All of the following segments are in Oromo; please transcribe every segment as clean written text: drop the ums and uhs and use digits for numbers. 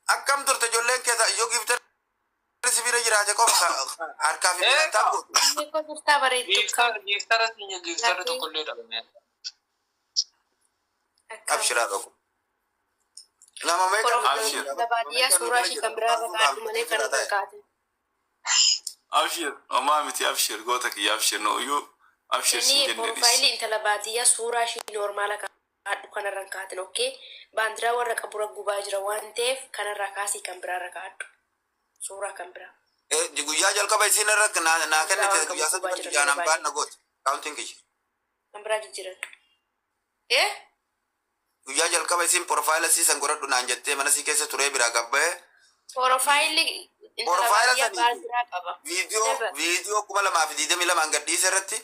Akkam turte ijoolleen keessa yoo giftee sibira jiraate qofa harkaa fi miidhaan Eko turtaa bareeddu. Giftara tokkollee dhabame. abshiraa dhaqu. Nama meeqa baadiyyaa suuraa ishii kan biraa irra kaa'adhu malee kan irra kaa'ate. Abshir, miti abshir, goota kiyya abshir no iyyuu abshir si Inni jennenis. profaayilii intala baadiyyaa suuraa ishii noormaala kaa'adhu kan irra kaa'atin okkee baandiraa warra qabura gubaa jira waan ta'eef kan irraa kaasii kan biraa irra kaa'adhu. Suuraa kan biraa. guyyaa jalqaba isiin irratti naa kennite guyyaa sadii guyyaan hambaan na gooti. Kaawuntiin kiyya. Kan biraa jijjiiradhu. Guyyaa jalqaba isiin profaayila siisan godhadhu naan jettee mana sii keessa turee biraa gabba'ee. Profaayilii intala baadiyyaa baandiraa qaba. Viidiyoo 2022 gadhiise irratti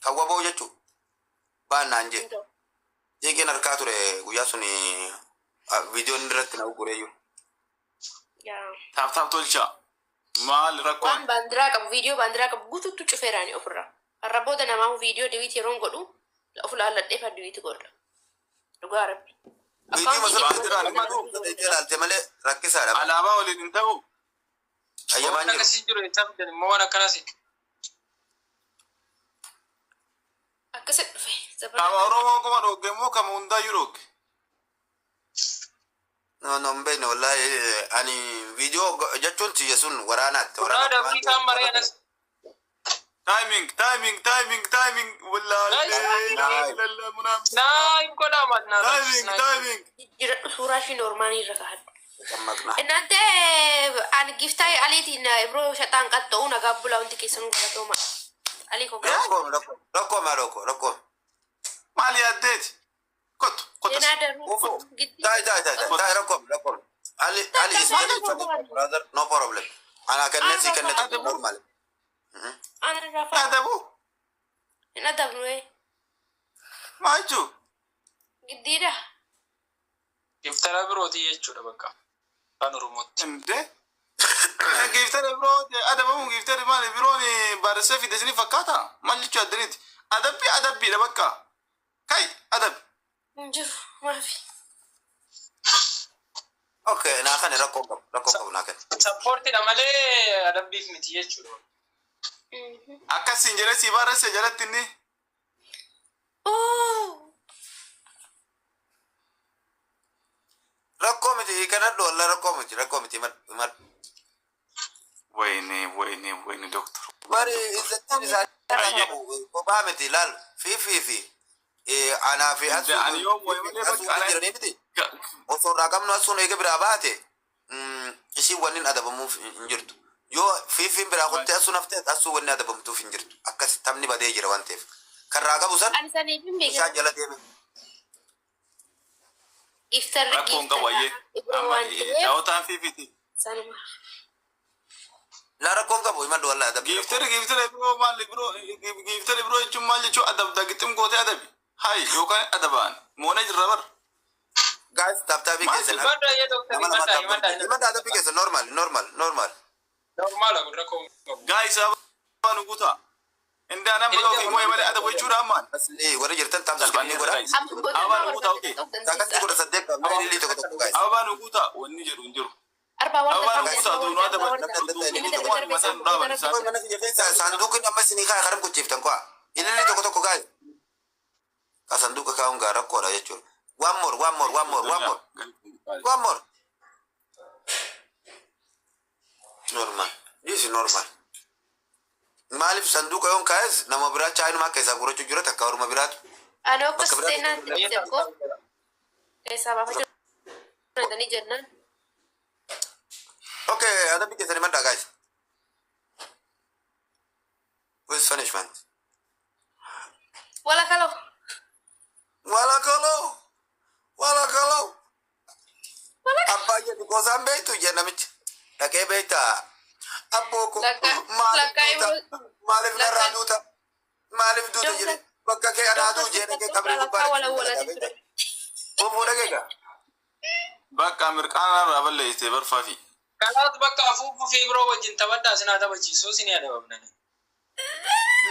kawwaboo jechuudha. Baan naan jee. Jeeqeen harkaa ture guyyaa suni viidiyoon irratti na ugureeyyu. Taaf tolcha. Maal rakkoon? Waan baandiraa qabu viidiyoo baandiraa qabu guutuutu cufeeraani ofirraa. Har'a booda namaa viidiyoo diwiitii yeroon godhu of laalladhee fa diwiitii godha. Dhugaa rabbi. Ilaalte malee rakkisaadha. Alaabaa waliin hin ta'u. Ayyamaan jiru. Akkasii jiru jecha immoo waan akkanasi. Akkasii dhufe. Kama Oromoo kuma dhogge immoo kama hundaa yurooge. No mbene wallahi ani video jechuun tiyya sun waraanaatti. Waraana Afrikaan mareenas. Timing. Wallahi. Naa hin godhaman naa. Timing. Jira suuraa ishii noormaanii irra kaa'adhu. Dammaqna. Innante ani giftaa aliitiin biroo shaxaan qaxxa'uu nagaa bulaa wanti keessanuu galatooma. Alii kogaa. Rakkoo. Maal yaaddeeti? Kottu. Jenaa daruu. Tai rakkoo. Ali is brother no problem. Ana kennesi normal. Ana rafa. Adabu. Ina dabnue. Maaju. Giddida. Giftara birooti jechuudha bakka. Kan Oromootti. Inde. Giftara birooti adabamu giftara maali birooni baarsa fi desini fakkaata. Maal jechuudha addaniiti. Adabbiidha bakka. Kai adab. Injiru maafi. Okay, naa kan rakkoo qabu naa kan. Sappoortiidha malee adabbiif miti jechuudha. Akkasiin jedhee si baarsa jalatti inni. Rakkoo miti kanadhu walla rakkoo miti mad. Wayne doctor. Bari izzattiin isaanii kophaa miti laal fi. Anaa fi Ani yoo asuu jiranii miti. Osoo irraa qabnu asuun eega biraa baate ishii wanni adabamuuf hin jirtu. Yoo fiifiin biraa qottee asuun haftee asuu wanni adabamtuuf hin jirtu. Akkas taphni badee jira waan ta'eef. Karraa qabu san isaan jala deeme. Iftarri Rakkoon qabayyee. Daawwataan fiifiti. Sanuma. La rakkoon qabu himadhu wallaahi adabbii. Giftara biroo maali biroo giftara biroo jechuun maal jechuun adabda gixxim gootee adabi. Hai yookaan adabaan moona jirra bar. Guys taphaabii keessan. Himadha adabbii keessan normal. Normaala kun rakkoo. Guys abaan uguta. Inda nama ofi mo'ee malee adabu jechuudha ammaan. Asli warri jirtan taphaabii ni godha. Abaan uguta oke. Taakatti godha saddeet qabna illee tokko guys. Abaan uguta wanni jedhu hin jiru. Arbaa Sanduuqni amma isinii kaa haram kuchiftan kwa. Illee tokko guys. Ka sanduuqa kaa'uun gaa rakkoodha jechuudha. One more. Normal. This is normal. Maaliif sanduuqa yoon kaa'es nama biraa chaayinumaa keessaa gurrachuu jira takka orma biraatu. Ani akka seenaan tokko keessaa baafachuu danda'anii jennaan. Okay, adabbii keessan himadhaa guys. With punishment. Wala kaloo. Abbaayya dhugoosaan beektu ija namicha. Dhaqee beektaa. Abboo ko maaliif narraa duuta? Maaliif duuta jedhe bakka kee anaatu jee dhaqee qabrii gubbaa. Bakka mirqaanaa irraa balleessitee barfaafi. Kanaaf bakka afuuffuu fi biroo wajjin taphadhaa sinaa taphachiisuu sinii adabamnani.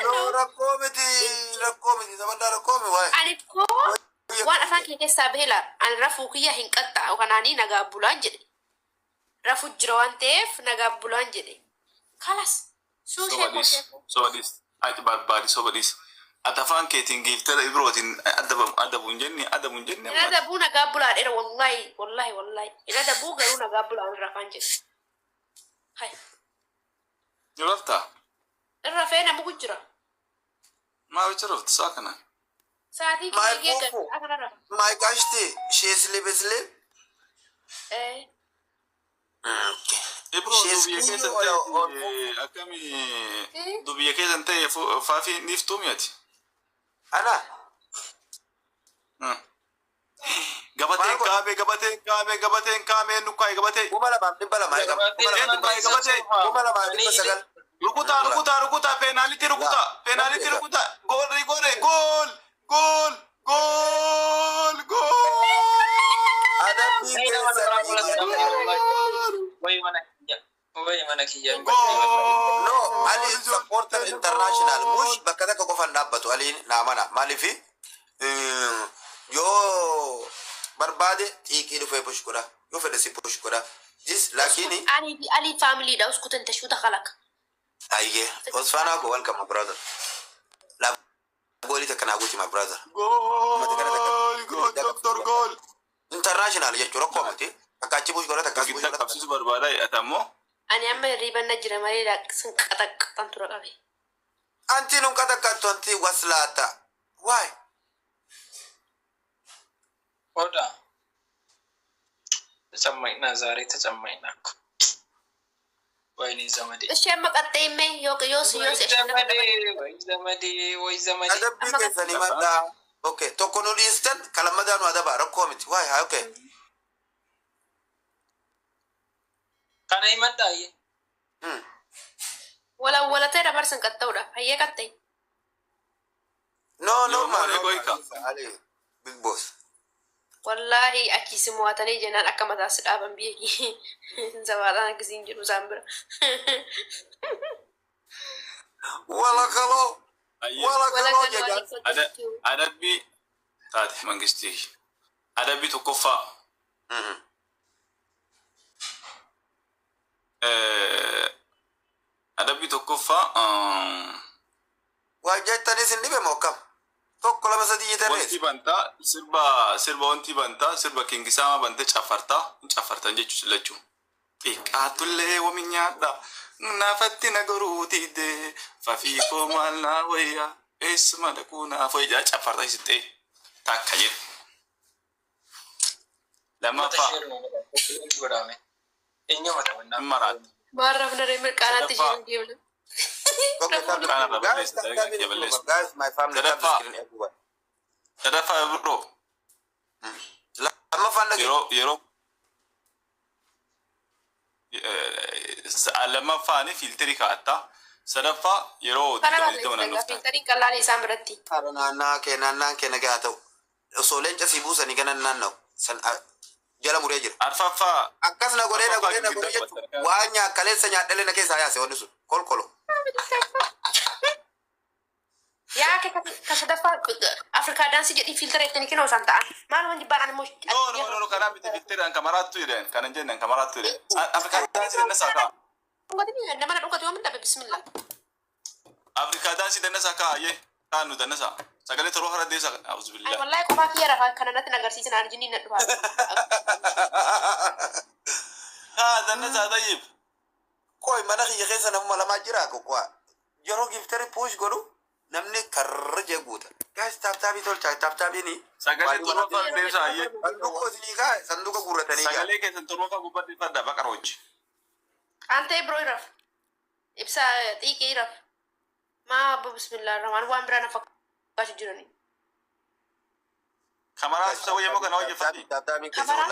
No, rakkoo miti taphataa rakkoo mi waa'ee. Ani koo waan afaan kee keessaa bahela ani rafuu kiyya hin qaxxaa kanaanii nagaa bulaan jedhe. Rafuu jira waan ta'eef nagaa bulaan jedhe. Kalas. Sobadis. Ati barbaadi sobadis. Ati afaan keetiin giiftara birootiin adabu hin jenne. Ina dabuu nagaa bulaa dheera wallahi. Ina dabuu garuu nagaa bulaa irra afaan jedhe. Hai. Yoo raftaa? Irra fee namu jira. Maa wicha raftu saa kana? Saatii kiyya geeggan akana rafa. My gosh, she sleep. Ibro dubiyya keessan ta'e akkamii dubiyya keessan ta'e faafii niiftuu miyati? Ana. Gabateen kaamee nukkaa'e gabatee. Kuma lamaaf dhibba lama sagal. Rukutaa peenaalitti rukutaa gool. Adabbii Wayii mana kiyya. No, Ali supporter international mush bakka takka qofan dhaabbatu Ali naamana maaliifi yoo barbaade xiiqii dhufee push godha yoo fedhe si push godha jis lakini Ali family da uskutan tashuta khalaq. ayye osfana ko welcome my brother la boli ta kana guti my brother gool international jechuudha koomati akkaachi push godha akkaachi push godha qabsiisu barbaada atammoo Ani amma riban na jira malee sun qaxaqxan tura qabe. anti nun qaxaqattu anti waslata why Oda. Tacammaina zaare tacammaina ko. Wayni zamadi. Ishi amma qaxxeemme yoo si Zamadi. adabbii keessanii madda okay tokko nu dhiistan kalamadaanu adaba rakkoo miti why okay Kana himadhaaye. wala ta'e dabarsan qaxxa'uudha. Hayyee qaxxee. no man Ali big boss Wallahi achisi mo'atanii jennaan akka mataas dhaaban biyya zabaadhaan akkasiin jedhu isaan bira. wala kaloo jedhan adabbii taate mangistii adabbii tokkoffaa adabbii tokkoffaa waa jettanis hin dhibe mokkam tokko lama sadii wanti jitanis bantaa sirba wanti bantaa sirba kingisaama bante caffartan jechuun lachuu xiqqaatullee wami nyaadha naafatti na goruutiide fafii koo maal naa wayyaa eessuma dhaquu naaf wayyaa caffarta isittee takka jedhu lammaffaa maraatti Maarraaf naree mirqaanaatti jiru deemna. guys my family sadaffaa biroo lammaffaan dhage yeroo lammaffaan filtiri kaa'atta sadaffaa yeroo Filtariin qallaan isaan biratti. naannaan kee nagaa ta'u osoo leenca si buusanii ganan naanna'u san jala muree jira arfaffaa akkas na godhee jechuun waan nyaakaleessa nyaadhalee na keessaa yaase wanni sun kolkolo Yaa ka sadaffaa Afrikaa daansii jedhii filtara ittiin kennu isaan ta'an. Maal wanti baadhaan immoo. No, kanaa miti filtiriidhaan kamaraattu jedheen kanan jennaan kamaraattu jedheen Afrikaa daansii dandasaa kaa Nama na dhugatu yoo midhabe bismillah. Afrikaa daansii dandasaa kaa ayyee kaan nu dandasaa sagalee toroo hara deessa auzubillah Wallahi kophaa kiyya rafaa kana natti nagarsiisan arjinii na dhufaa. haa dandasaa tayyib koy mana kiyya keessa namuma lamaa jira kokkoa yeroo giftari push godhu namni karra jeguuta guys taaptaabii tolchaa taaptaabiini sagalee toroo hara deessa ayyee sanduuqa guurratanii sagalee keessan toroo hara gubbatti fadda baqaroochi Ante bro iraf. Ibsa xiiqii iraf. Maa bismillah rahmaan waan biraa na fakkaatu jirani. kamaraatu isa wayyamoo kana hojjeffatii taaptaabiin Kamara